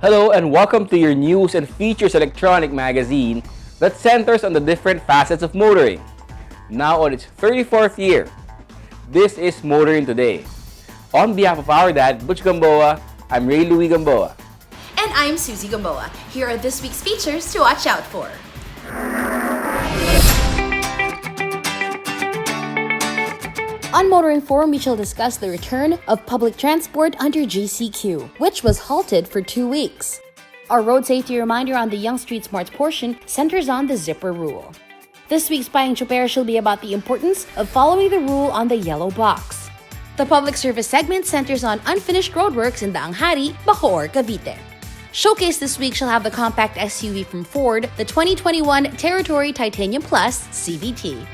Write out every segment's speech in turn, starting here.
Hello and welcome to your news and features electronic magazine that centers on the different facets of motoring. Now on its 34th year, this is Motoring Today. On behalf of our dad, Butch Gamboa, I'm Ray Louie Gamboa. And I'm Susie Gamboa. Here are this week's features to watch out for. On Motoring Forum, we shall discuss the return of public transport under GCQ, which was halted for 2 weeks. Our road safety reminder on the Young Street Smarts portion centers on the zipper rule. This week's Paying Chopper shall be about the importance of following the rule on the yellow box. The public service segment centers on unfinished roadworks in Daanghari, Bacoor, Cavite. Showcase this week shall have the compact SUV from Ford, the 2021 Territory Titanium Plus CVT.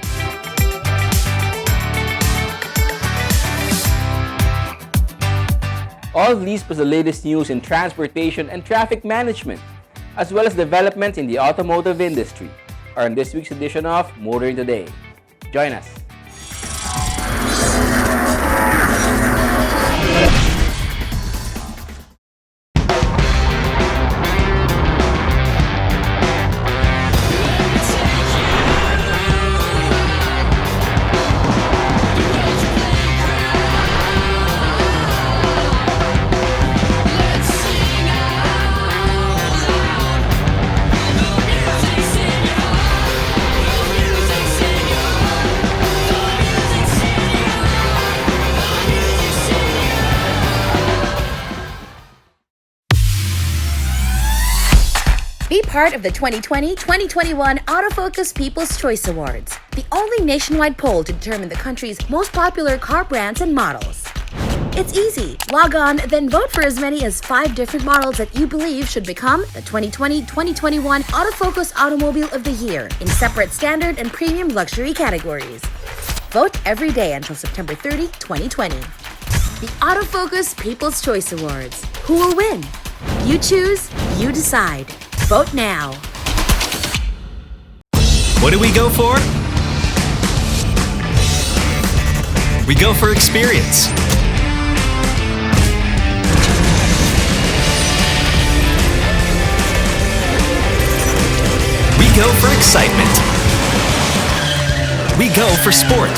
All of these plus the latest news in transportation and traffic management, as well as developments in the automotive industry, are in this week's edition of Motoring Today. Join us. Be part of the 2020-2021 Autofocus People's Choice Awards, the only nationwide poll to determine the country's most popular car brands and models. It's easy. Log on, then vote for as many as 5 different models that you believe should become the 2020-2021 Autofocus Automobile of the Year in separate standard and premium luxury categories. Vote every day until September 30, 2020. The Autofocus People's Choice Awards. Who will win? You choose, you decide. Vote now. What do we go for? We go for experience. We go for excitement. We go for sport.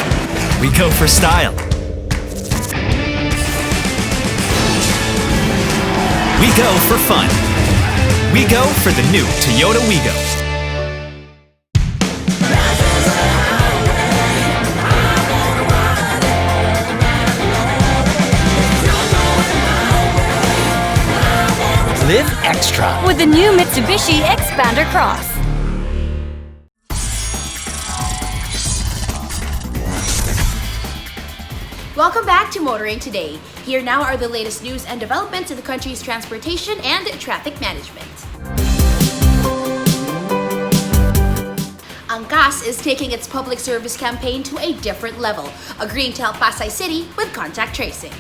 We go for style. We go for fun. We go for the new Toyota Wigo. Live extra with the new Mitsubishi Xpander Cross. Welcome back to Motoring Today. Here now are the latest news and developments in the country's transportation and traffic management. Angkas is taking its public service campaign to a different level, agreeing to help Pasay City with contact tracing.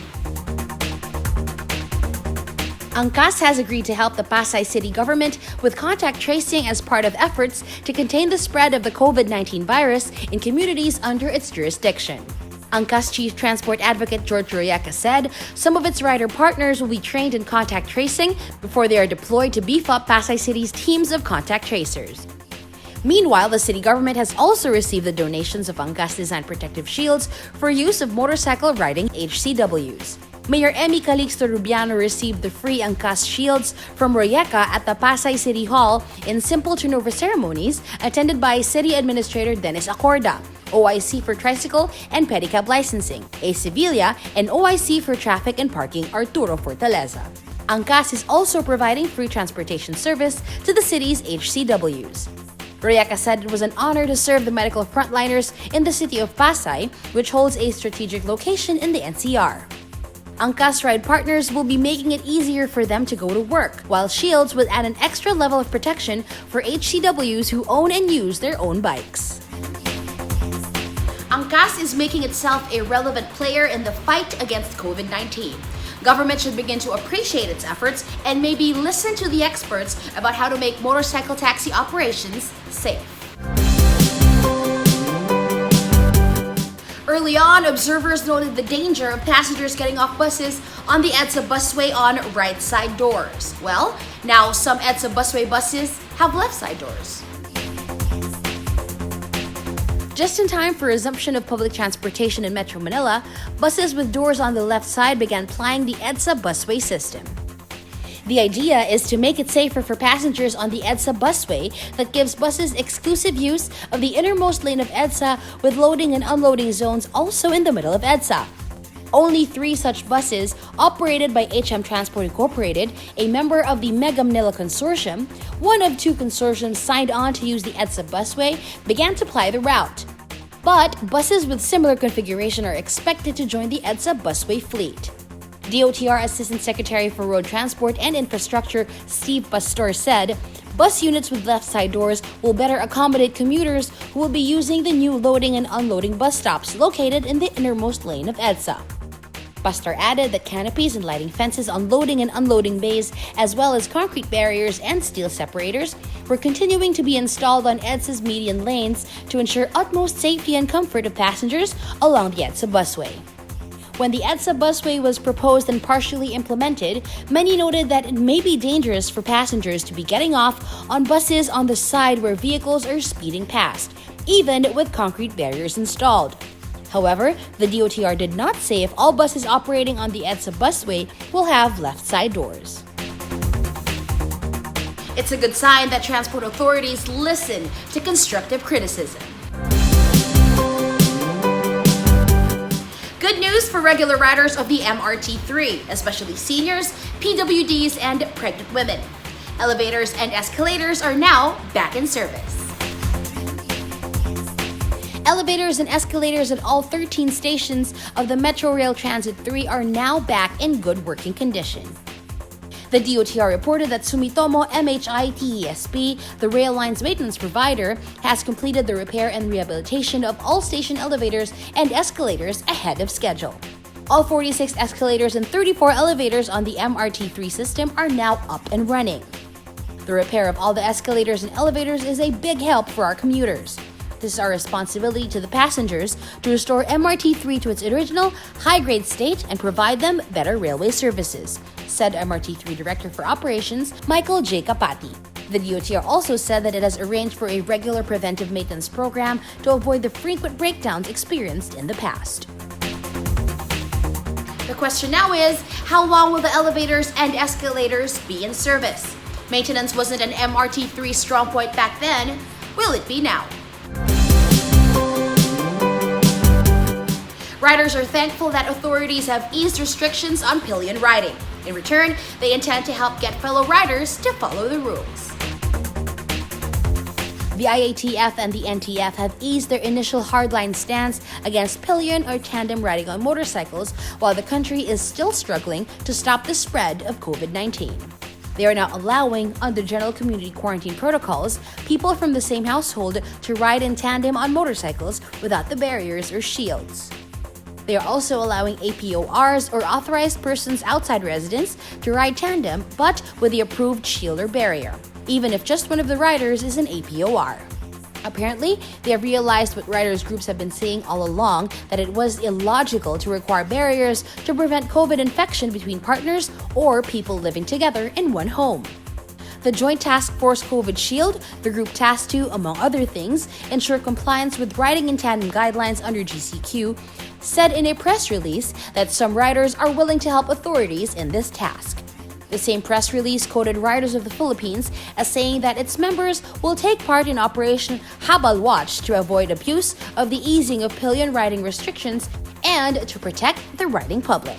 Angkas has agreed to help the Pasay City government with contact tracing as part of efforts to contain the spread of the COVID-19 virus in communities under its jurisdiction. Angkas Chief Transport Advocate George Royeca said some of its rider partners will be trained in contact tracing before they are deployed to beef up Pasay City's teams of contact tracers. Meanwhile, the city government has also received the donations of Angkas Design Protective Shields for use of motorcycle riding HCWs. Mayor Emmy Calixto Rubiano received the free Angkas shields from Royeca at the Pasay City Hall in simple turnover ceremonies attended by City Administrator Dennis Acorda, OIC for Tricycle and Pedicab Licensing, A. Sevilla, and OIC for Traffic and Parking Arturo Fortaleza. Angkas is also providing free transportation service to the city's HCWs. Royeca said it was an honor to serve the medical frontliners in the city of Pasay, which holds a strategic location in the NCR. Angkas ride partners will be making it easier for them to go to work, while Shields would add an extra level of protection for HCWs who own and use their own bikes. Angkas is making itself a relevant player in the fight against COVID-19. Government should begin to appreciate its efforts and maybe listen to the experts about how to make motorcycle taxi operations safe. Early on, observers noted the danger of passengers getting off buses on the EDSA busway on right side doors. Well, now some EDSA busway buses have left side doors. Just in time for resumption of public transportation in Metro Manila, buses with doors on the left side began plying the EDSA busway system. The idea is to make it safer for passengers on the EDSA busway that gives buses exclusive use of the innermost lane of EDSA with loading and unloading zones also in the middle of EDSA. Only 3 such buses, operated by HM Transport Incorporated, a member of the Mega Manila Consortium, one of 2 consortiums signed on to use the EDSA busway, began to ply the route. But buses with similar configuration are expected to join the EDSA busway fleet. DOTR Assistant Secretary for Road Transport and Infrastructure Steve Pastor said, bus units with left side doors will better accommodate commuters who will be using the new loading and unloading bus stops located in the innermost lane of EDSA. Pastor added that canopies and lighting fences on loading and unloading bays, as well as concrete barriers and steel separators, were continuing to be installed on EDSA's median lanes to ensure utmost safety and comfort of passengers along the EDSA busway. When the EDSA busway was proposed and partially implemented, many noted that it may be dangerous for passengers to be getting off on buses on the side where vehicles are speeding past, even with concrete barriers installed. However, the DOTR did not say if all buses operating on the EDSA busway will have left side doors. It's a good sign that transport authorities listen to constructive criticism. Good news for regular riders of the MRT3, especially seniors, PWDs, and pregnant women. Elevators and escalators are now back in service. Elevators and escalators at all 13 stations of the Metro Rail Transit 3 are now back in good working condition. The DOTR reported that Sumitomo MHI TESP, the rail line's maintenance provider, has completed the repair and rehabilitation of all station elevators and escalators ahead of schedule. All 46 escalators and 34 elevators on the MRT3 system are now up and running. The repair of all the escalators and elevators is a big help for our commuters. This is our responsibility to the passengers to restore MRT3 to its original high-grade state and provide them better railway services, said MRT3 Director for Operations Michael J. Capati. The DOTR also said that it has arranged for a regular preventive maintenance program to avoid the frequent breakdowns experienced in the past. The question now is, how long will the elevators and escalators be in service? Maintenance wasn't an MRT3 strong point back then. Will it be now? Riders are thankful that authorities have eased restrictions on pillion riding. In return, they intend to help get fellow riders to follow the rules. The IATF and the NTF have eased their initial hardline stance against pillion or tandem riding on motorcycles, while the country is still struggling to stop the spread of COVID-19. They are now allowing, under general community quarantine protocols, people from the same household to ride in tandem on motorcycles without the barriers or shields. They are also allowing APORs or authorized persons outside residence to ride tandem, but with the approved shield or barrier, even if just one of the riders is an APOR. Apparently, they have realized what riders groups have been saying all along, that it was illogical to require barriers to prevent COVID infection between partners or people living together in one home. The Joint Task Force COVID Shield, the group tasked to, among other things, ensure compliance with riding in tandem guidelines under GCQ, said in a press release that some riders are willing to help authorities in this task. The same press release quoted Riders of the Philippines as saying that its members will take part in Operation Habal Watch to avoid abuse of the easing of pillion riding restrictions and to protect the riding public.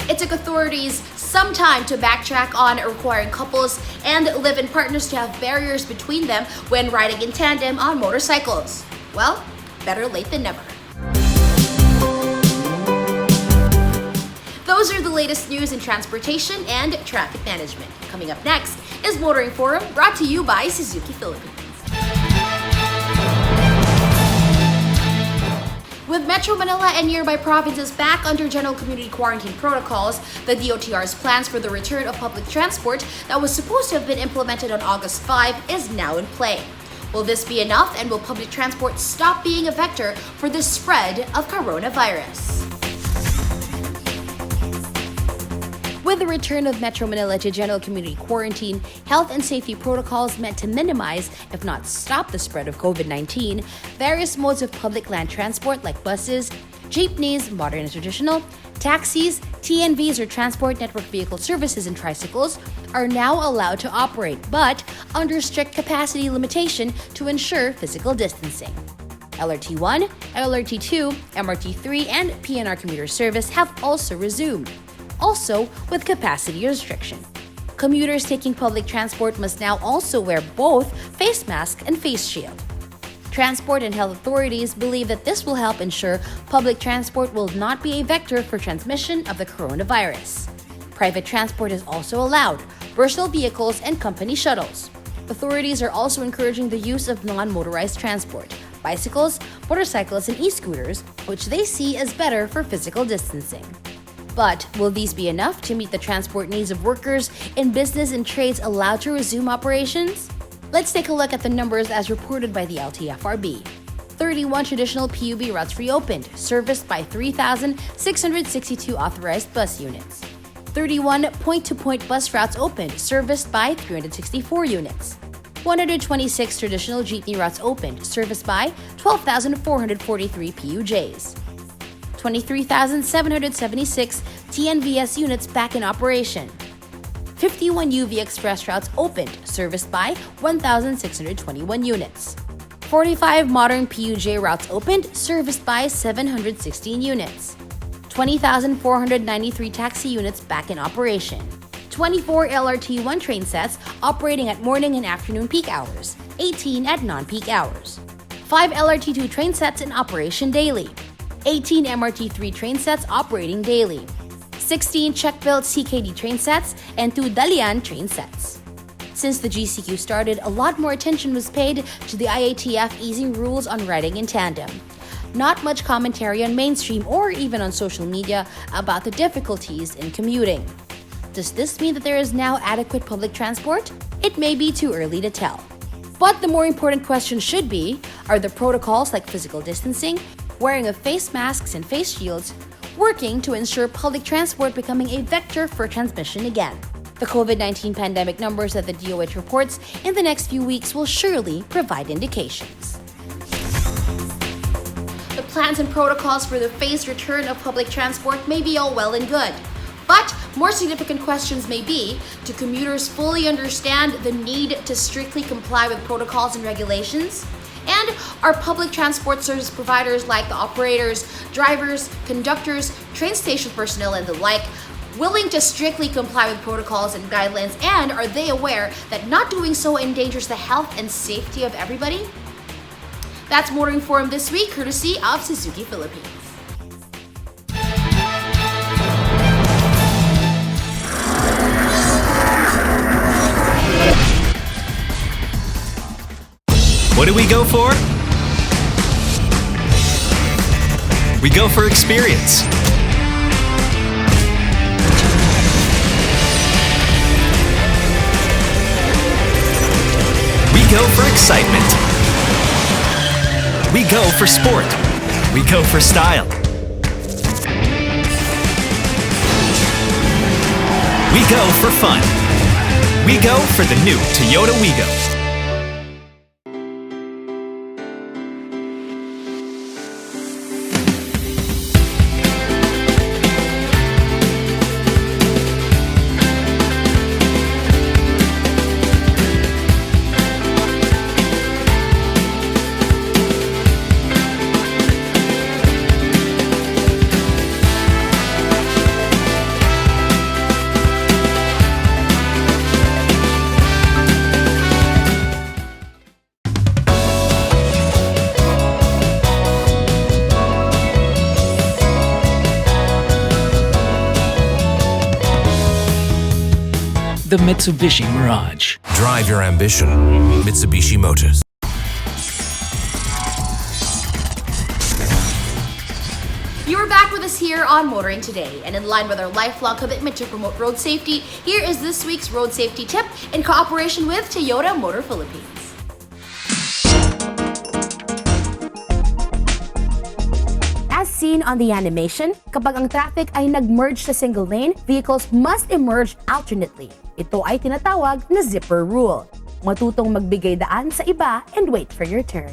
It took authorities some time to backtrack on requiring couples and live-in partners to have barriers between them when riding in tandem on motorcycles. Well, better late than never. Those are the latest news in transportation and traffic management. Coming up next is Motoring Forum, brought to you by Suzuki Philippines. With Metro Manila and nearby provinces back under general community quarantine protocols, the DOTR's plans for the return of public transport that was supposed to have been implemented on August 5 is now in play. Will this be enough, and will public transport stop being a vector for the spread of coronavirus? With the return of Metro Manila to general community quarantine, health and safety protocols meant to minimize, if not stop, the spread of COVID-19, various modes of public land transport like buses, jeepneys, modern and traditional, taxis, TNVs or transport network vehicle services and tricycles are now allowed to operate, but under strict capacity limitation to ensure physical distancing. LRT1, LRT2, MRT3, and PNR commuter service have also resumed, also with capacity restriction. Commuters taking public transport must now also wear both face mask and face shield. Transport and health authorities believe that this will help ensure public transport will not be a vector for transmission of the coronavirus. Private transport is also allowed, personal vehicles and company shuttles. Authorities are also encouraging the use of non-motorized transport, bicycles, motorcycles, and e-scooters, which they see as better for physical distancing. But will these be enough to meet the transport needs of workers in business and trades allowed to resume operations? Let's take a look at the numbers as reported by the LTFRB. 31 traditional PUB routes reopened, serviced by 3,662 authorized bus units. 31 point-to-point bus routes opened, serviced by 364 units. 126 traditional jeepney routes opened, serviced by 12,443 PUJs. 23,776 TNVS units back in operation. 51 UV Express routes opened, serviced by 1,621 units. 45 modern PUJ routes opened, serviced by 716 units. 20,493 taxi units back in operation. 24 LRT1 train sets operating at morning and afternoon peak hours, 18 at non-peak hours. 5 LRT2 train sets in operation daily. 18 MRT3 train sets operating daily, 16 check-built CKD train sets, and 2 Dalian train sets. Since the GCQ started, a lot more attention was paid to the IATF easing rules on riding in tandem. Not much commentary on mainstream or even on social media about the difficulties in commuting. Does this mean that there is now adequate public transport? It may be too early to tell. But the more important question should be, are the protocols like physical distancing, wearing of face masks and face shields, working to ensure public transport becoming a vector for transmission again? The COVID-19 pandemic numbers that the DOH reports in the next few weeks will surely provide indications. The plans and protocols for the phased return of public transport may be all well and good. But more significant questions may be, do commuters fully understand the need to strictly comply with protocols and regulations? And are public transport service providers like the operators, drivers, conductors, train station personnel, and the like willing to strictly comply with protocols and guidelines? And are they aware that not doing so endangers the health and safety of everybody? That's Motoring Forum this week, courtesy of Suzuki Philippines. What do we go for? We go for experience. We go for excitement. We go for sport. We go for style. We go for fun. We go for the new Toyota Wigo. the Mitsubishi Mirage. Drive your ambition. Mitsubishi Motors. You're back with us here on Motoring Today, and in line with our lifelong commitment to promote road safety, here is this week's road safety tip in cooperation with Toyota Motor Philippines. As seen on the animation, kapag ang traffic ay nag-merge sa single lane, vehicles must emerge alternately. Ito ay tinatawag na zipper rule. Matutong magbigay daan sa iba and wait for your turn.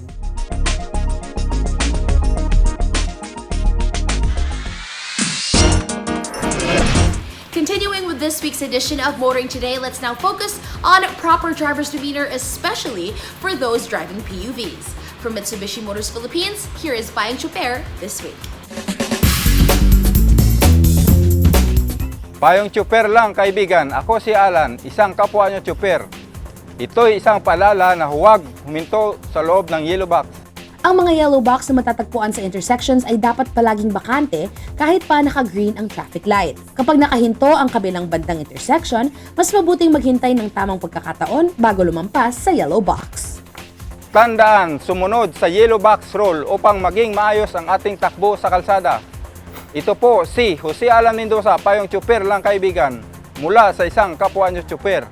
Continuing with this week's edition of Motoring Today, let's now focus on proper driver's demeanor, especially for those driving PUVs. From Mitsubishi Motors Philippines, here is Bayang Chuper this week. Payong Chuper lang, kaibigan. Ako si Alan, isang kapwa nyo Chuper. Ito'y isang paalala na huwag huminto sa loob ng yellow box. Ang mga yellow box na matatagpuan sa intersections ay dapat palaging bakante kahit pa naka-green ang traffic light. Kapag nakahinto ang kabilang bandang intersection, mas mabuting maghintay ng tamang pagkakataon bago lumampas sa yellow box. Tandaan, sumunod sa yellow box rule upang maging maayos ang ating takbo sa kalsada. Ito po si Jose Alan Mendoza, Payong Chuper lang, kaibigan, mula sa isang kapwa nyo Chuper.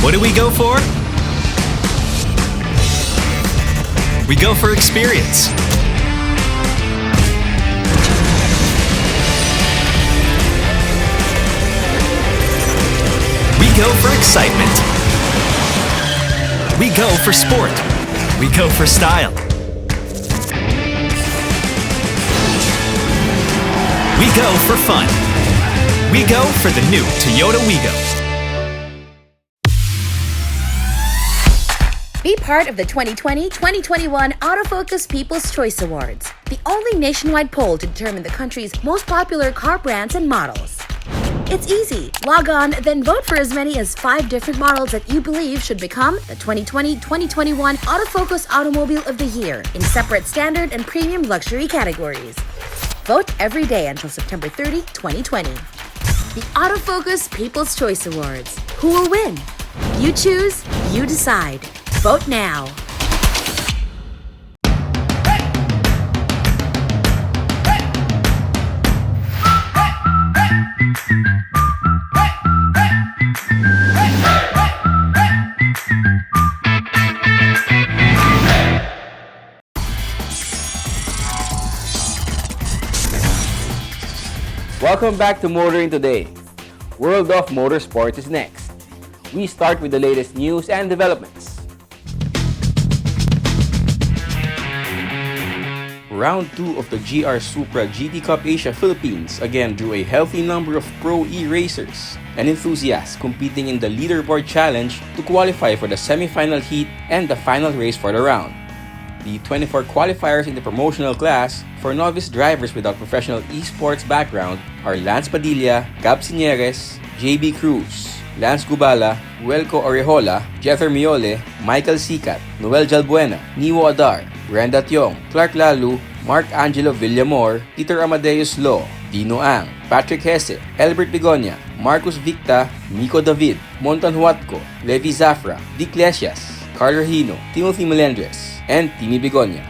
What do we go for? We go for experience. We go for excitement. We go for sport. We go for style. We go for fun. We go for the new Toyota Wigo. Be part of the 2020-2021 Autofocus People's Choice Awards, the only nationwide poll to determine the country's most popular car brands and models. It's easy. Log on, then vote for as many as 5 different models that you believe should become the 2020-2021 Autofocus Automobile of the Year in separate standard and premium luxury categories. Vote every day until September 30, 2020. The Autofocus People's Choice Awards. Who will win? You choose, you decide. Vote now. Welcome back to Motoring Today. World of Motorsports is next. We start with the latest news and developments. Round 2 of the GR Supra GT Cup Asia Philippines again drew a healthy number of Pro E racers and enthusiasts competing in the leaderboard challenge to qualify for the semi-final heat and the final race for the round. The 24 qualifiers in the promotional class for novice drivers without professional esports background are Lance Padilla, Gab Sinieres, JB Cruz, Lance Gubala, Welco Orejola, Jether Miole, Michael Sicat, Noel Jalbuena, Niwo Adar, Brenda Tiong, Clark Lalu, Mark Angelo Villamor, Peter Amadeus Lo, Dino Ang, Patrick Hesse, Elbert Begonia, Marcus Victa, Nico David, Montan Huatco, Levi Zafra, Dick Lesias, Carl Regino, Timothy Melendres, and Timmy Begonia.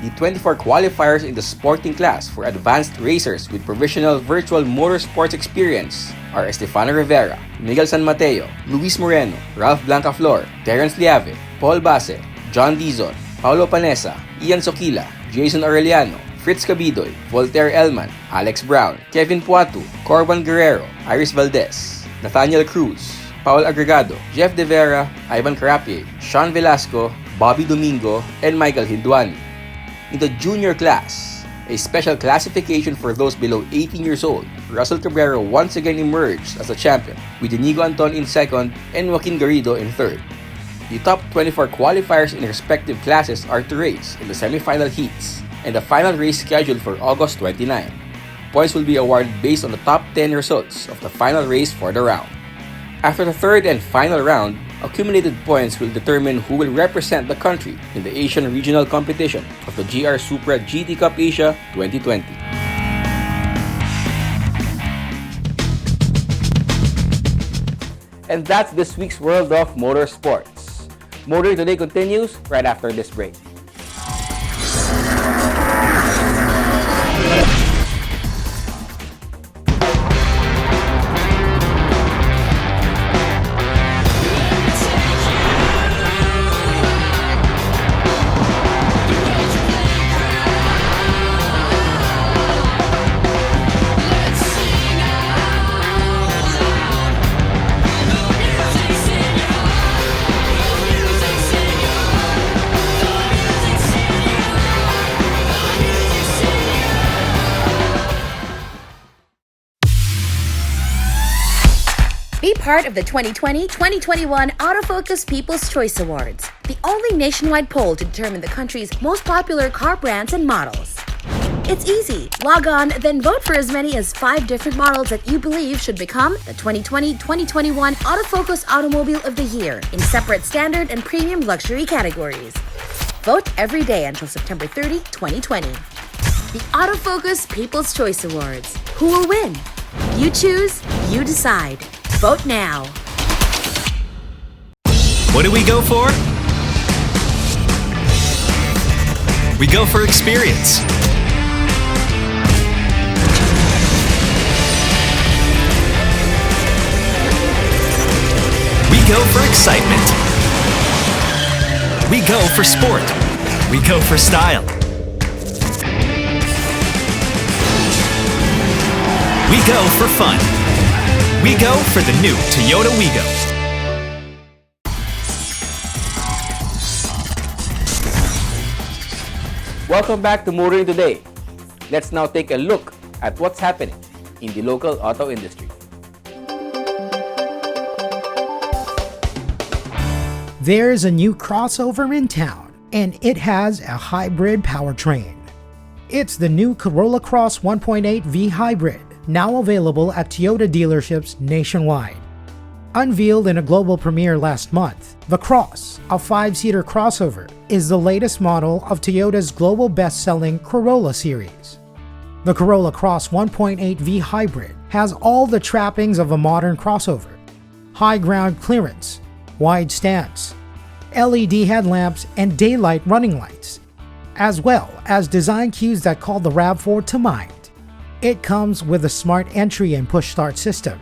The 24 qualifiers in the sporting class for advanced racers with provisional virtual motorsports experience are Estefano Rivera, Miguel San Mateo, Luis Moreno, Ralph Blancaflor, Terence Liave, Paul Basse, John Dizon, Paulo Panesa, Ian Soquila, Jason Aureliano, Fritz Cabidoy, Voltaire Elman, Alex Brown, Kevin Puatu, Corban Guerrero, Iris Valdez, Nathaniel Cruz, Paul Agregado, Jeff De Vera, Ivan Carapie, Sean Velasco, Bobby Domingo, and Michael Hinduani. In the junior class, a special classification for those below 18 years old, Russell Cabrera once again emerged as a champion, with Inigo Anton in second and Joaquin Garrido in third. The top 24 qualifiers in respective classes are to race in the semi-final heats, and the final race scheduled for August 29. Points will be awarded based on the top 10 results of the final race for the round. After the third and final round, accumulated points will determine who will represent the country in the Asian regional competition of the GR Supra GT Cup Asia 2020. And that's this week's World of Motorsports. Motoring Today continues right after this break. Be part of the 2020-2021 Autofocus People's Choice Awards, the only nationwide poll to determine the country's most popular car brands and models. It's easy. Log on, then vote for as many as 5 different models that you believe should become the 2020-2021 Autofocus Automobile of the Year in separate standard and premium luxury categories. Vote every day until September 30, 2020. The Autofocus People's Choice Awards. Who will win? You choose, you decide. Vote now. What do we go for? We go for experience. We go for excitement. We go for sport. We go for style. We go for fun. We go for the new Toyota Wigo. Welcome back to Motoring Today. Let's now take a look at what's happening in the local auto industry. There's a new crossover in town, and it has a hybrid powertrain. It's the new Corolla Cross 1.8 V Hybrid, now available at Toyota dealerships nationwide. Unveiled in a global premiere last month, the Cross, a 5-seater crossover, is the latest model of Toyota's global best-selling Corolla series. The Corolla Cross 1.8 V Hybrid has all the trappings of a modern crossover: high ground clearance, wide stance, LED headlamps and daylight running lights, as well as design cues that call the RAV4 to mind. It comes with a smart entry and push-start system,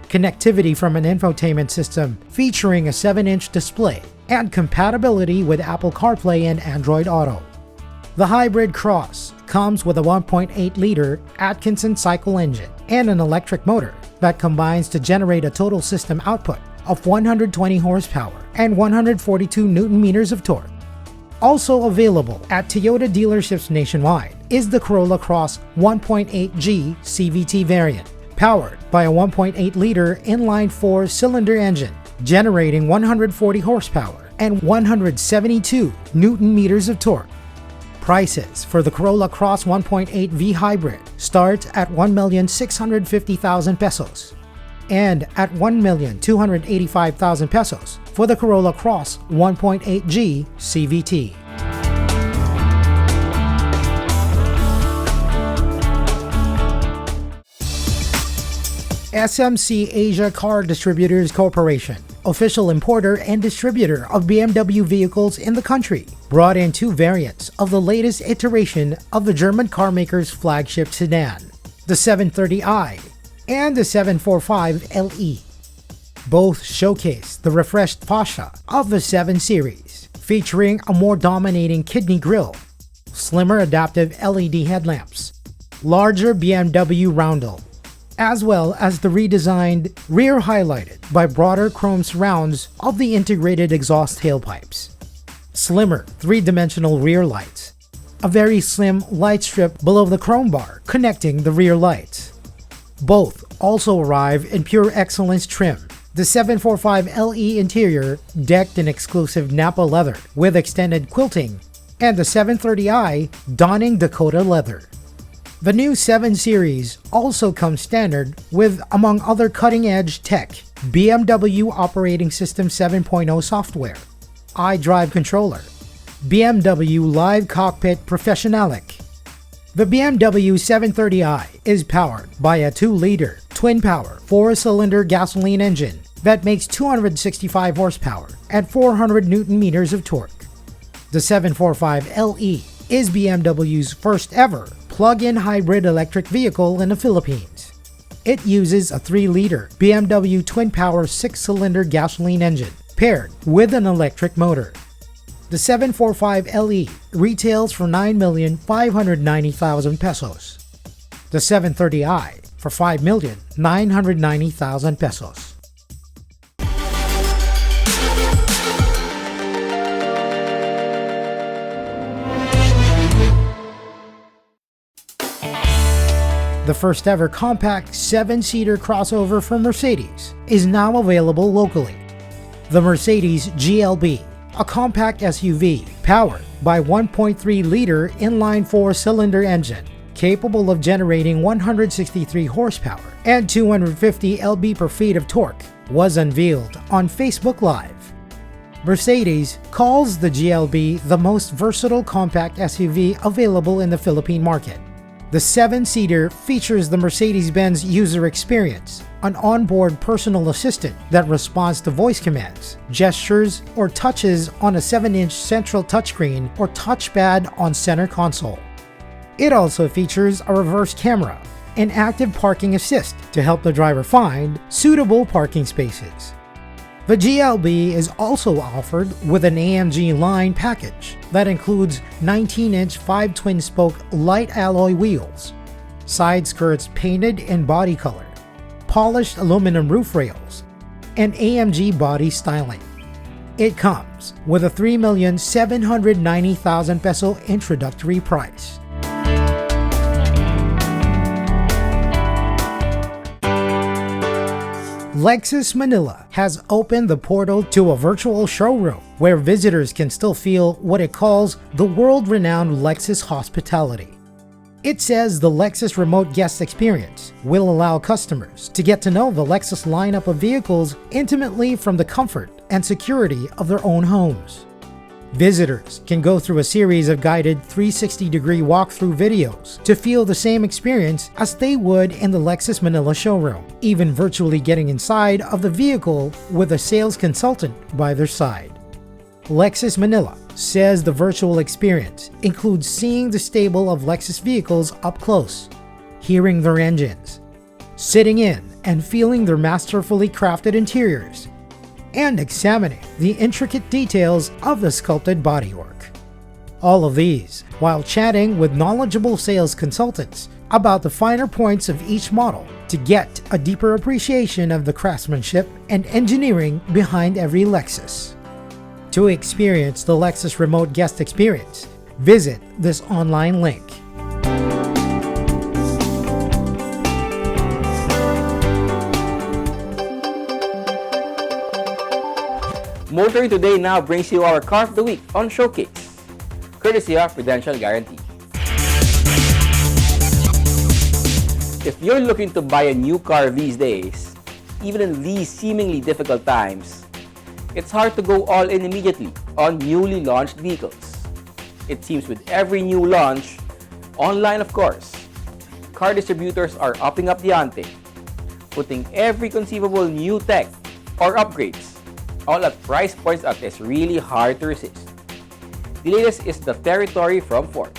connectivity from an infotainment system featuring a 7-inch display, and compatibility with Apple CarPlay and Android Auto. The Hybrid Cross comes with a 1.8-liter Atkinson cycle engine and an electric motor that combines to generate a total system output of 120 horsepower and 142 Newton-meters of torque. Also available at Toyota dealerships nationwide is the Corolla Cross 1.8G CVT variant, powered by a 1.8-liter inline 4-cylinder engine, generating 140 horsepower and 172 Newton-meters of torque. Prices for the Corolla Cross 1.8 V Hybrid start at 1,650,000 pesos and at 1,285,000 pesos for the Corolla Cross 1.8G CVT. SMC Asia Car Distributors Corporation, official importer and distributor of BMW vehicles in the country, brought in 2 variants of the latest iteration of the German carmaker's flagship sedan, the 730i and the 745LE. Both showcase the refreshed fascia of the 7 Series, featuring a more dominating kidney grille, slimmer adaptive LED headlamps, larger BMW roundel, as well as the redesigned rear highlighted by broader chrome surrounds of the integrated exhaust tailpipes, slimmer 3-dimensional rear lights, a very slim light strip below the chrome bar connecting the rear lights. Both also arrive in pure excellence trim, the 745LE interior decked in exclusive Nappa leather with extended quilting, and the 730i donning Dakota leather. The new 7 Series also comes standard with, among other cutting-edge tech, BMW Operating System 7.0 software, iDrive controller, BMW Live Cockpit Professionalic. The BMW 730i is powered by a 2-liter twin-power 4-cylinder gasoline engine that makes 265 horsepower and 400 Nm of torque. The 745LE is BMW's first ever plug-in hybrid electric vehicle in the Philippines. It uses a 3-liter BMW twin-power 6-cylinder gasoline engine paired with an electric motor. The 745LE retails for 9,590,000 pesos. The 730i for 5,990,000 pesos. The first ever compact 7-seater crossover from Mercedes is now available locally. The Mercedes GLB, a compact SUV powered by 1.3-liter inline 4-cylinder engine capable of generating 163 horsepower and 250 lb/ft of torque, was unveiled on Facebook Live. Mercedes calls the GLB the most versatile compact SUV available in the Philippine market. The 7-seater features the Mercedes-Benz user experience, an onboard personal assistant that responds to voice commands, gestures, or touches on a 7-inch central touchscreen or touchpad on center console. It also features a reverse camera and active parking assist to help the driver find suitable parking spaces. The GLB is also offered with an AMG line package that includes 19-inch 5 twin-spoke light alloy wheels, side skirts painted in body color, polished aluminum roof rails, and AMG body styling. It comes with a 3,790,000 peso introductory price. Lexus Manila has opened the portal to a virtual showroom where visitors can still feel what it calls the world-renowned Lexus hospitality. It says the Lexus Remote Guest Experience will allow customers to get to know the Lexus lineup of vehicles intimately from the comfort and security of their own homes. Visitors can go through a series of guided 360-degree walkthrough videos to feel the same experience as they would in the Lexus Manila showroom, even virtually getting inside of the vehicle with a sales consultant by their side. Lexus Manila says the virtual experience includes seeing the stable of Lexus vehicles up close, hearing their engines, sitting in and feeling their masterfully crafted interiors, and examining the intricate details of the sculpted bodywork. All of these while chatting with knowledgeable sales consultants about the finer points of each model to get a deeper appreciation of the craftsmanship and engineering behind every Lexus. To experience the Lexus Remote Guest Experience, visit this online link. Motoring Today now brings you our Car of the Week on Showcase, courtesy of Prudential Guarantee. If you're looking to buy a new car these days, even in these seemingly difficult times, it's hard to go all in immediately on newly launched vehicles. It seems with every new launch, online of course, car distributors are upping up the ante, putting every conceivable new tech or upgrades all at price points that is really hard to resist. The latest is the Territory from Ford.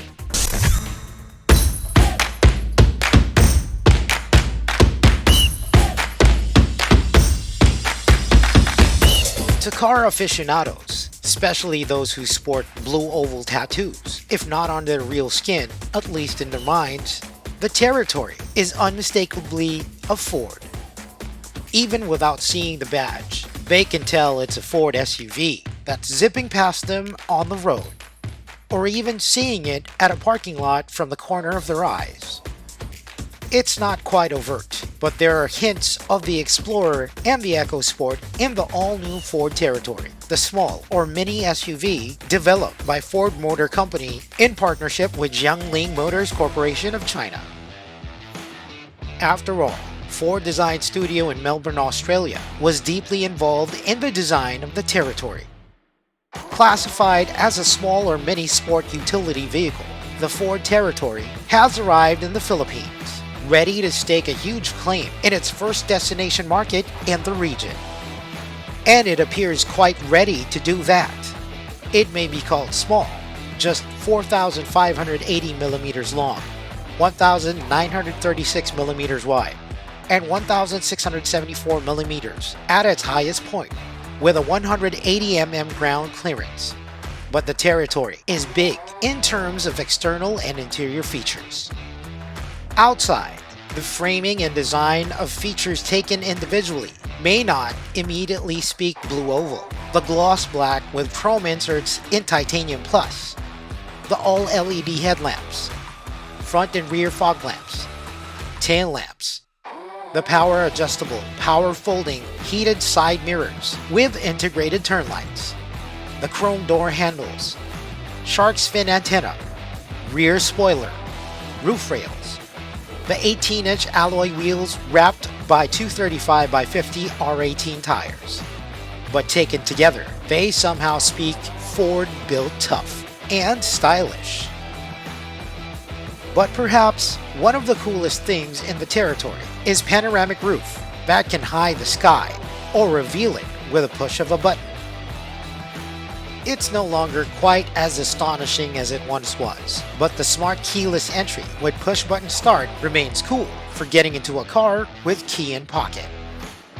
To car aficionados, especially those who sport blue oval tattoos, if not on their real skin, at least in their minds, the Territory is unmistakably a Ford. Even without seeing the badge, they can tell it's a Ford SUV that's zipping past them on the road, or even seeing it at a parking lot from the corner of their eyes. It's not quite overt, but there are hints of the Explorer and the EcoSport in the all-new Ford Territory, the small or mini SUV developed by Ford Motor Company in partnership with Jiangling Motors Corporation of China. After all, Ford Design Studio in Melbourne, Australia, was deeply involved in the design of the Territory. Classified as a small or mini sport utility vehicle, the Ford Territory has arrived in the Philippines, ready to stake a huge claim in its first destination market in the region. And it appears quite ready to do that. It may be called small, just 4,580 millimeters long, 1,936 millimeters wide, and 1,674 millimeters at its highest point, with a 180 mm ground clearance. But the Territory is big in terms of external and interior features. Outside, the framing and design of features taken individually may not immediately speak blue oval, the gloss black with chrome inserts in titanium plus, the all-LED headlamps, front and rear fog lamps, tail lamps, the power adjustable, power folding, heated side mirrors with integrated turn lights, the chrome door handles, shark's fin antenna, rear spoiler, roof rails, the 18-inch alloy wheels wrapped by 235 by 50 R18 tires. But taken together, they somehow speak Ford built tough and stylish. But perhaps one of the coolest things in the Territory is panoramic roof that can hide the sky or reveal it with a push of a button. It's no longer quite as astonishing as it once was, but the smart keyless entry with push-button start remains cool for getting into a car with key in pocket.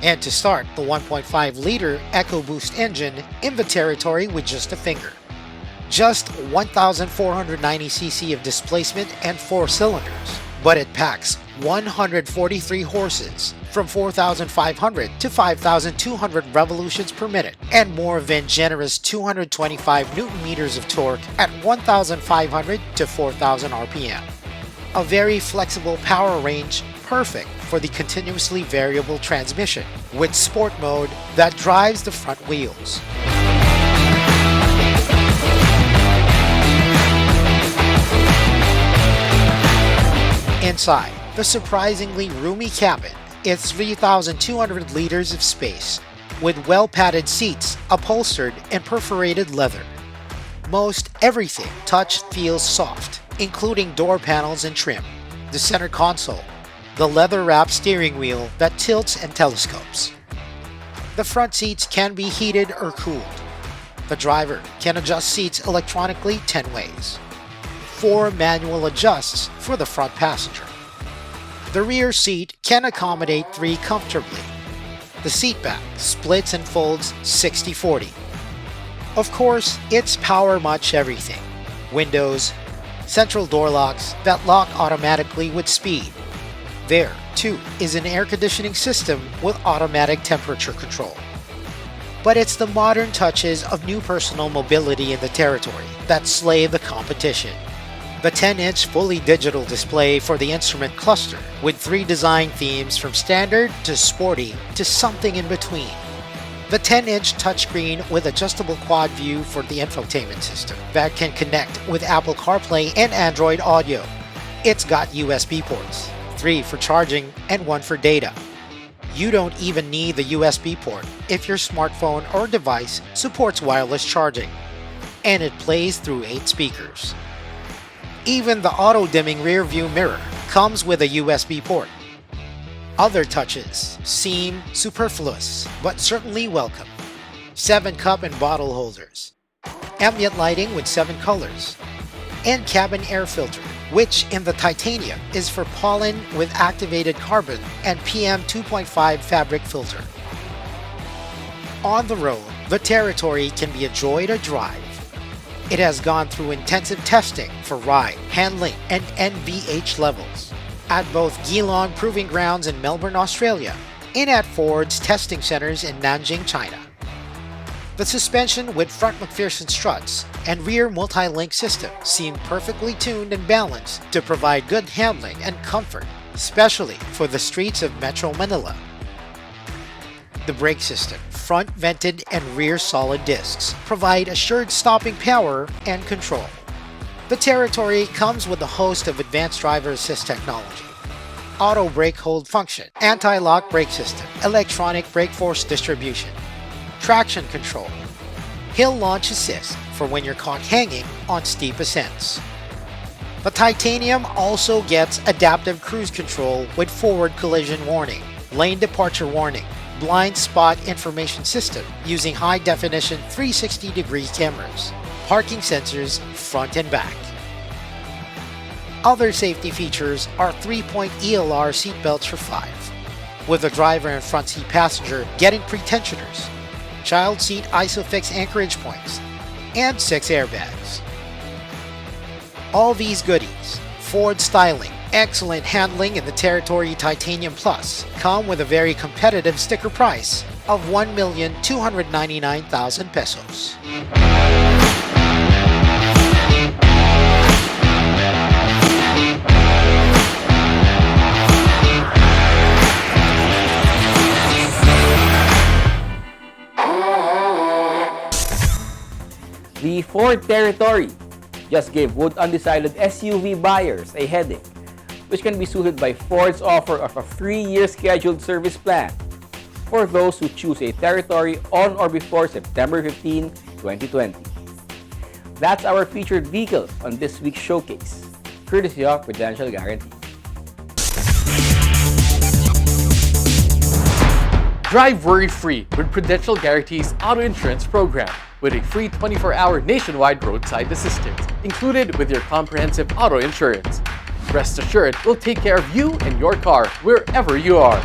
And to start the 1.5-liter EcoBoost engine in the Territory with just a finger. Just 1,490cc of displacement and 4 cylinders, but it packs 143 horses from 4,500 to 5,200 revolutions per minute and more than generous 225 Newton meters of torque at 1,500 to 4,000 RPM. A very flexible power range, perfect for the continuously variable transmission with sport mode that drives the front wheels. Inside, the surprisingly roomy cabin is 3,200 liters of space, with well-padded seats upholstered in perforated leather. Most everything touch feels soft, including door panels and trim, the center console, the leather-wrapped steering wheel that tilts and telescopes. The front seats can be heated or cooled. The driver can adjust seats electronically 10 ways. 4 manual adjusts for the front passenger. The rear seat can accommodate 3 comfortably. The seat back splits and folds 60-40. Of course, it's power much everything. Windows, central door locks that lock automatically with speed. There, too, is an air conditioning system with automatic temperature control. But it's the modern touches of new personal mobility in the Territory that slay the competition. The 10-inch fully digital display for the instrument cluster with 3 design themes from standard to sporty to something in between. The 10-inch touchscreen with adjustable quad view for the infotainment system that can connect with Apple CarPlay and Android Audio. It's got USB ports, 3 for charging and 1 for data. You don't even need the USB port if your smartphone or device supports wireless charging. And it plays through 8 speakers. Even the auto-dimming rear view mirror comes with a USB port. Other touches seem superfluous, but certainly welcome. 7 cup and bottle holders, ambient lighting with 7 colors, and cabin air filter, which in the titanium is for pollen with activated carbon and PM 2.5 fabric filter. On the road, the Territory can be a joy to drive. It has gone through intensive testing for ride, handling, and NVH levels at both Geelong Proving Grounds in Melbourne, Australia, and at Ford's testing centers in Nanjing, China. The suspension with front McPherson struts and rear multi-link system seem perfectly tuned and balanced to provide good handling and comfort, especially for the streets of Metro Manila. The brake system, front vented and rear solid discs, provide assured stopping power and control. The Territory comes with a host of advanced driver assist technology. auto brake hold function, anti-lock brake system, electronic brake force distribution, traction control, hill launch assist for when you're caught hanging on steep ascents. The Titanium also gets adaptive cruise control with forward collision warning, lane departure warning, blind spot information system using high-definition 360-degree cameras, parking sensors front and back. Other safety features are 3-point ELR seatbelts for 5, with the driver and front seat passenger getting pre-tensioners, child seat ISOFIX anchorage points, and 6 airbags. All these goodies, Ford styling, excellent handling, and the Territory Titanium Plus come with a very competitive sticker price of 1,299,000 pesos. The Ford Territory just gave Wood undecided SUV buyers a headache, which can be suited by Ford's offer of a 3-year scheduled service plan for those who choose a Territory on or before September 15, 2020. That's our featured vehicle on this week's showcase, courtesy of Prudential Guarantee. Drive worry-free with Prudential Guarantee's auto insurance program with a free 24-hour nationwide roadside assistance included with your comprehensive auto insurance. Rest assured, we'll take care of you and your car wherever you are.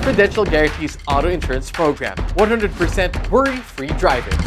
Prudential Guarantee's auto insurance program, 100% worry-free driving.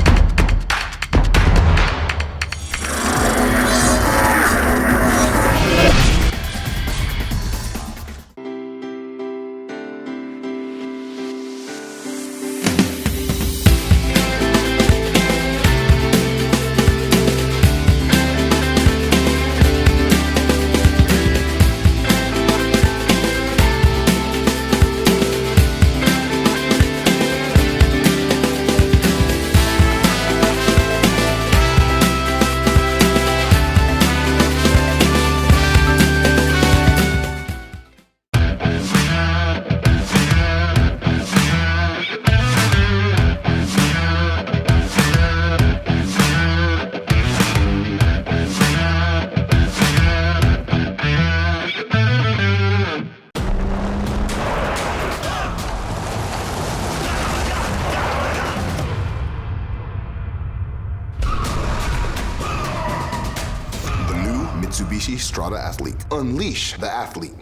Mitsubishi Strada Athlete. Unleash the athlete.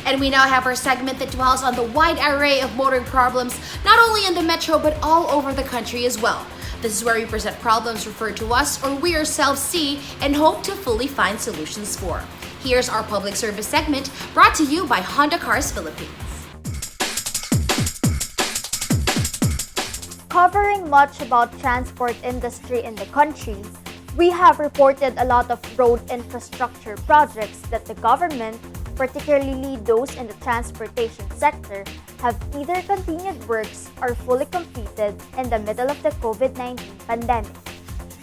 And we now have our segment that dwells on the wide array of motoring problems, not only in the metro but all over the country as well. This is where we present problems referred to us or we ourselves see and hope to fully find solutions for. Here's our public service segment brought to you by Honda Cars Philippines. Covering much about transport industry in the country, we have reported a lot of road infrastructure projects that the government, particularly those in the transportation sector, have either continued works or fully completed in the middle of the COVID-19 pandemic.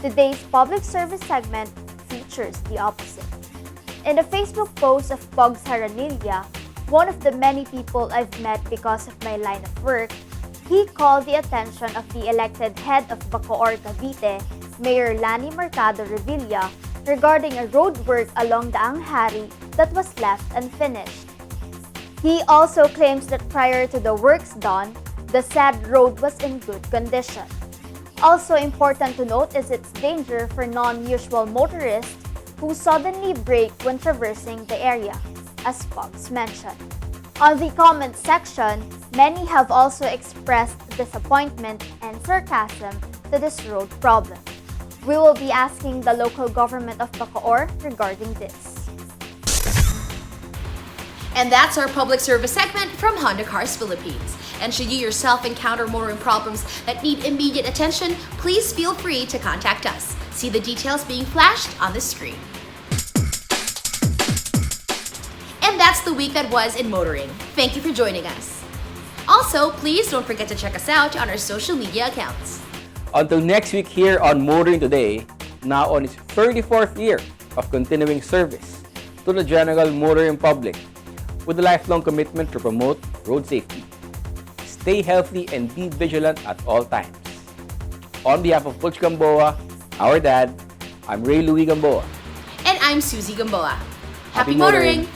Today's public service segment features the opposite. In the Facebook post of Pogs Haranilla, one of the many people I've met because of my line of work, he called the attention of the elected head of Bacoor, Cavite, Mayor Lani Mercado Revilla, regarding a road work along the Anghari that was left unfinished. He also claims that prior to the works done, the said road was in good condition. Also important to note is its danger for non-usual motorists who suddenly brake when traversing the area, as Pogs mentioned. On the comment section, many have also expressed disappointment and sarcasm to this road problem. We will be asking the local government of Bacoor regarding this. And that's our public service segment from Honda Cars Philippines. And should you yourself encounter motoring problems that need immediate attention, please feel free to contact us. See the details being flashed on the screen. And that's the week that was in motoring. Thank you for joining us. Also, please don't forget to check us out on our social media accounts. Until next week here on Motoring Today, now on its 34th year of continuing service to the general motoring public with a lifelong commitment to promote road safety. Stay healthy and be vigilant at all times. On behalf of Butch Gamboa, our dad, I'm Ray Louie Gamboa. And I'm Susie Gamboa. Happy motoring!